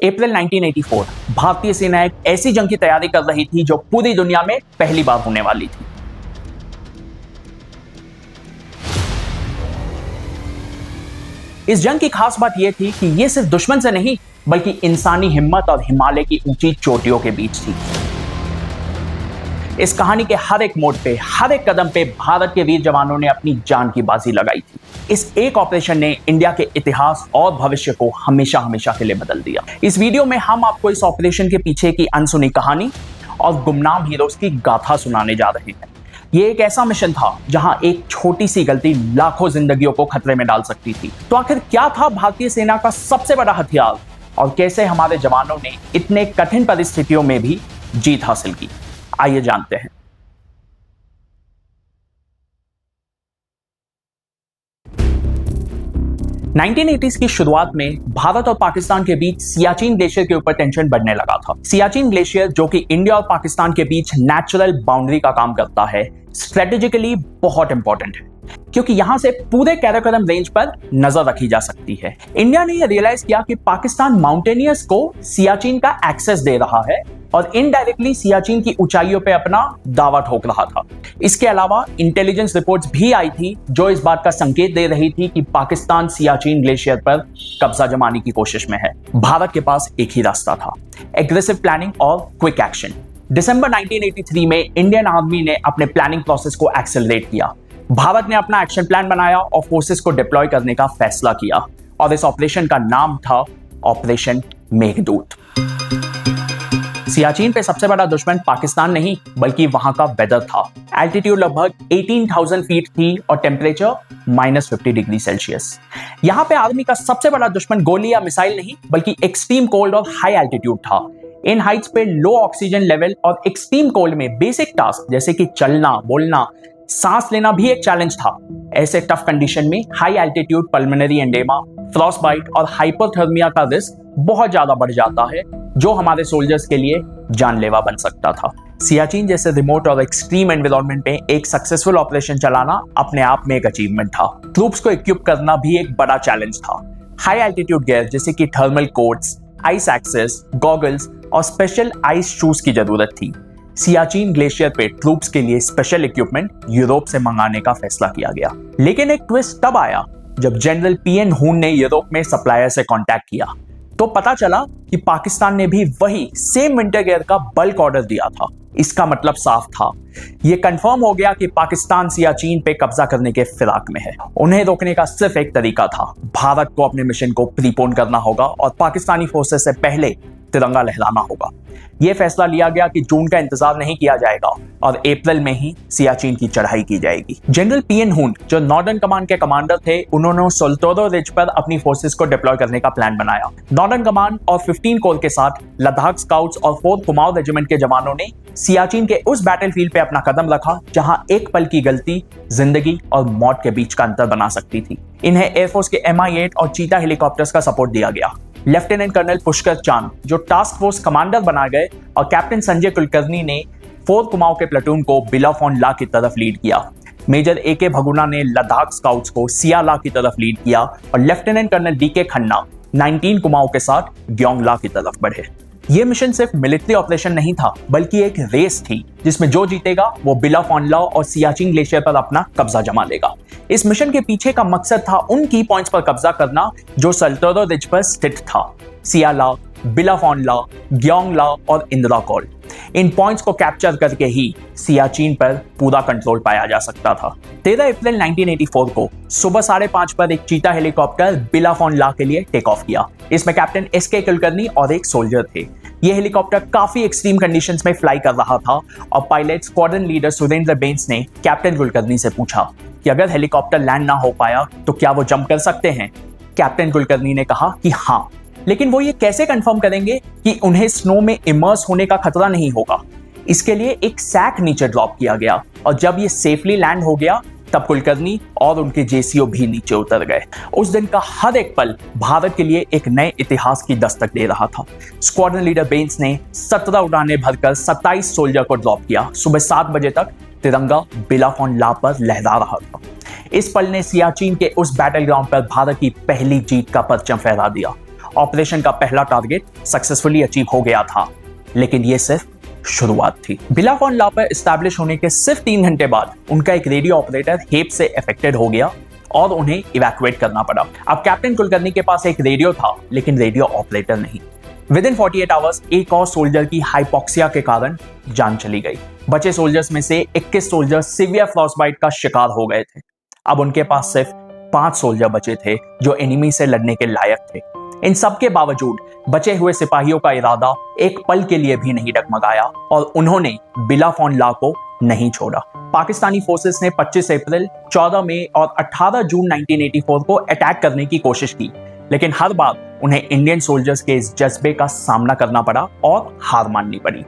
अप्रैल 1984 भारतीय सेना एक ऐसी जंग की तैयारी कर रही थी जो पूरी दुनिया में पहली बार होने वाली थी। इस जंग की खास बात यह थी कि यह सिर्फ दुश्मन से नहीं बल्कि इंसानी हिम्मत और हिमालय की ऊंची चोटियों के बीच थी। इस कहानी के हर एक मोड़ पे, हर एक कदम पे भारत के वीर जवानों ने अपनी जान की बाजी लगाई थी। इस एक ऑपरेशन ने इंडिया के इतिहास और भविष्य को हमेशा हमेशा के लिए बदल दिया। इस वीडियो में हम आपको इस ऑपरेशन के पीछे की अनसुनी कहानी और गुमनाम हीरोज की गाथा सुनाने जा रहे हैं। ये एक ऐसा मिशन था जहां एक छोटी सी गलती लाखों जिंदगियों को खतरे में डाल सकती थी। तो आखिर क्या था भारतीय सेना का सबसे बड़ा हथियार और कैसे हमारे जवानों ने इतने कठिन परिस्थितियों में भी जीत हासिल की? आइए जानते हैं। नाइनटीन की शुरुआत में भारत और पाकिस्तान के बीच सियाचिन ग्लेशियर के ऊपर टेंशन बढ़ने लगा था। सियाचिन ग्लेशियर, जो कि इंडिया और पाकिस्तान के बीच नेचुरल बाउंड्री का काम करता है, स्ट्रेटेजिकली बहुत इंपॉर्टेंट है क्योंकि यहां से पूरे कैराकोरम रेंज पर नजर रखी जा सकती है। इंडिया ने यह रियलाइज किया कि पाकिस्तान माउंटेनियर्स को सियाचिन का एक्सेस दे रहा है और इनडायरेक्टली सियाचिन की ऊंचाइयों पे अपना दावा ठोक रहा था। इसके अलावा इंटेलिजेंस रिपोर्ट्स भी आई थी जो इस बात का संकेत दे रही थी कि पाकिस्तान सियाचिन ग्लेशियर पर कब्जा जमाने की कोशिश में है। भारत के पास एक ही रास्ता था, एग्रेसिव प्लानिंग और क्विक एक्शन। दिसंबर 1983 में इंडियन आर्मी ने अपने प्लानिंग प्रोसेस को एक्सेलरेट किया। भारत ने अपना एक्शन प्लान बनाया और फोर्सेस को डिप्लॉय करने का फैसला किया और इस ऑपरेशन का नाम था ऑपरेशन मेघदूत। सियाचिन पे सबसे बड़ा दुश्मन पाकिस्तान नहीं बल्कि वहां का वेदर था। एल्टीट्यूड लगभग 18,000 फीट थी और टेम्परेचर -50 डिग्री सेल्सियस। यहां पे आर्मी का सबसे बड़ा दुश्मन गोली या मिसाइल नहीं बल्कि एक्सट्रीम कोल्ड और हाई एल्टीट्यूड था। इन हाइट्स पे लो ऑक्सीजन लेवल और एक्सट्रीम कोल्ड में बेसिक टास्क जैसे कि चलना, बोलना, सांस लेना भी एक चैलेंज था। ऐसे टफ कंडीशन में high altitude pulmonary oedema, frostbite और हाइपोथर्मिया का रिस्क बहुत ज्यादा बढ़ जाता है जो हमारे सोल्जर्स के लिए जानलेवा बन सकता था। सियाचिन जैसे रिमोट और एक्सट्रीम एनवायरनमेंट में एक सक्सेसफुल ऑपरेशन चलाना अपने आप में एक अचीवमेंट था। ट्रूप्स को इक्विप करना भी एक बड़ा चैलेंज था। हाई एल्टीट्यूड गियर जैसे कि thermal coats, ice axes, goggles और स्पेशल आइस शूज की जरूरत थी। सियाचिन ग्लेशियर पे ट्रूप्स के लिए स्पेशल इक्विपमेंट यूरोप से मंगाने का फैसला किया गया। लेकिन एक ट्विस्ट तब आया जब जनरल पीएन हून ने यूरोप में सप्लायर से कांटेक्ट किया तो पता चला कि पाकिस्तान ने भी वही सेम विंटर गियर का बल्क ऑर्डर दिया था। इसका मतलब साफ था, यह कंफर्म हो गया कि पाकिस्तान सियाचिन पे कब्जा करने के फिराक में है। उन्हें रोकने का सिर्फ एक तरीका था, भारत को अपने मिशन को प्रीपोन करना होगा और पाकिस्तानी फोर्सेस से पहले तिरंगा लहराना होगा। यह फैसला लिया गया कि जून का इंतजार नहीं किया जाएगा और अप्रैल में ही सियाचिन की चढ़ाई की जाएगी। जनरल पीएन हून, जो नॉर्दर्न कमांड के कमांडर थे, उन्होंने सोल्टोरो रिज पर अपनी फोर्सेस को डिप्लॉय करने का प्लान बनाया। नॉर्दर्न कमांड और 15 कोर के साथ लद्दाख स्काउट्स और 4th कुमाऊं रेजिमेंट के जवानों ने सियाचिन के उस बैटलफील्ड पे अपना कदम रखा जहां एक पल की गलती जिंदगी और मौत के बीच का अंतर बना सकती थी। इन्हें एयरफोर्स के Mi-8 और चीता हेलीकॉप्टर्स का सपोर्ट दिया गया। लेफ्टिनेंट कर्नल पुष्कर चांद, जो टास्क फोर्स कमांडर बना गए, और कैप्टन संजय कुलकर्णी ने 4th कुमाऊं के प्लेटून को बिलॉफ ऑन ला की तरफ लीड किया। मेजर AK भगुना ने लद्दाख स्काउट्स को सियाला की तरफ लीड किया और lieutenant colonel DK Khanna 19 Kumaon के साथ ग्योंगला की तरफ बढ़े। यह मिशन सिर्फ मिलिट्री ऑपरेशन नहीं था बल्कि एक रेस थी जिसमें जो जीतेगा वो बिलॉफ ऑन ला और सियाचिन ग्लेशियर पर अपना कब्जा जमा लेगा। इस मिशन के पीछे का मकसद था उन की पॉइंट्स पर कब्जा करना जो सोल्टोरो रिज पर स्थित था, सियाला, बिलॉफ ऑन ला, ग्योंगला और इंदिराकोल। इन पॉइंट्स को कैप्चर करके ही सियाचिन पर पूरा कंट्रोल पाया जा सकता था। 13 अप्रैल 1984 को सुबह 5:30 पर एक चीता हेलीकॉप्टर बिलॉफ ऑन ला के लिए टेक ऑफ किया। इसमें कैप्टन SK कुलकर्णी और एक सोल्जर थे। यह हेलीकॉप्टर काफी एक्सट्रीम कंडीशंस में फ्लाई कर रहा था और पायलट स्क्वाड्रन लीडर सुरेंद्र बेंस ने कैप्टन कुलकर्णी से पूछा कि अगर हेलीकॉप्टर लैंड ना हो पाया तो क्या वो जंप कर सकते हैं। कैप्टन कुलकर्णी ने कहा कि हाँ, लेकिन वो ये कैसे कंफर्म करेंगे कि उन्हें स्नो में इमर्स होने का खतरा नहीं होगा। इसके लिए एक सैक नीचे ड्रॉप किया गया और जब ये सेफली लैंड हो गया तब कुलकर्णी और उनके JCO भी नीचे उतर गए। उस दिन का हर एक पल भारत के लिए एक नए इतिहास की दस्तक दे रहा था। स्क्वाड्रन लीडर बेंस ने 17 उड़ानें भरकर 27 सोल्जर को ड्रॉप किया। सुबह 7 बजे तक तिरंगा बिलॉफ ऑन ला पर लहरा रहा था। इस पल ने सियाचिन के उस बैटल ग्राउंड पर भारत की पहली जीत का परचम फहरा दिया ऑपरेशन का पहला टारगेट सक्सेसफुली अचीव हो गया था, लेकिन ये सिर्फ शुरुआत थी। बिला फॉन लापर एस्टैब्लिश होने के सिर्फ 3 घंटे बाद उनका एक रेडियो ऑपरेटर हेप से अफेक्टेड हो गया और उन्हें इवैक्यूएट करना पड़ा। अब कैप्टन कुलकर्णी के पास एक रेडियो था, लेकिन रेडियो ऑपरेटर नहीं। विद इन 48 आवर्स एक और सोल्जर की हाइपोक्सिया के कारण जान चली गई। बचे सोल्जर्स में से 21 सोल्जर सीवियर फ्रॉस्टबाइट का शिकार हो गए थे। अब उनके पास सिर्फ 5 सोल्जर बचे थे जो एनिमी से लड़ने के लायक थे। इन सब के बावजूद बचे हुए सिपाहियों का इरादा एक पल के लिए भी नहीं डगमगाया और उन्होंने बिला फॉन ला को नहीं छोड़ा। पाकिस्तानी फोर्सेस ने 25 अप्रैल, 14 मई और 18 जून 1984 को अटैक करने की कोशिश की, लेकिन हर बार उन्हें इंडियन सोल्जर्स के इस जज्बे का सामना करना पड़ा और हार माननी पड़ी।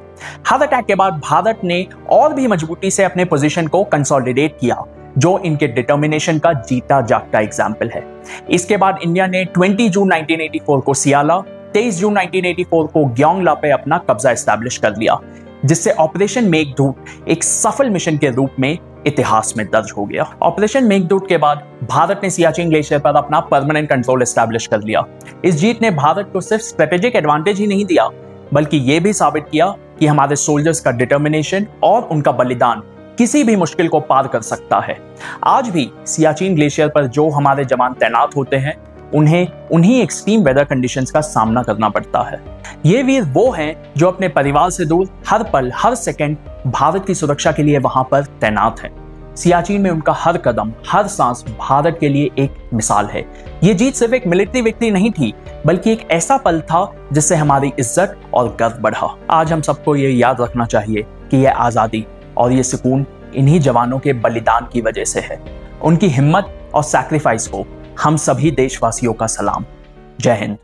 हर अटैक के बाद भारत ने और भी मजबूती से अपने पोजीशन को कंसोलिडेट किया, जो इनके डिटर्मिनेशन का जीता जागता एग्जाम्पल है। इसके बाद इंडिया ने 20 जून 1984 को सियाला, 23 जून 1984 को ग्योंगला पे अपना कब्जा एस्टैब्लिश कर लिया, जिससे ऑपरेशन मेघदूत एक सफल मिशन के रूप में इतिहास में दर्ज हो गया। ऑपरेशन मेघदूत के बाद भारत ने सियाचिन ग्लेशियर पर अपना परमानेंट कंट्रोल एस्टैब्लिश कर लिया। इस जीत ने भारत को सिर्फ स्ट्रेटेजिक एडवांटेज ही नहीं दिया, बल्कि यह भी साबित किया कि हमारे सोल्जर्स का डिटर्मिनेशन और उनका बलिदान किसी भी मुश्किल को पार कर सकता है। आज भी सियाचिन ग्लेशियर पर जो हमारे जवान तैनात होते हैं, उन्हें उन्हीं एक्सट्रीम वेदर कंडीशंस का सामना करना पड़ता है। ये वीर वो हैं जो अपने परिवार से दूर हर पल हर सेकंड भारत की सुरक्षा के लिए वहां पर तैनात हैं। सियाचिन में उनका हर कदम हर सांस भारत के लिए एक मिसाल है। ये जीत सिर्फ एक मिलिट्री विक्ट्री नहीं थी, बल्कि एक ऐसा पल था जिससे हमारी इज्जत और गर्व बढ़ा। आज हम सबको ये याद रखना चाहिए कि यह आज़ादी और ये सुकून इन्हीं जवानों के बलिदान की वजह से है। उनकी हिम्मत और सैक्रिफाइस को हम सभी देशवासियों का सलाम। जय हिंद।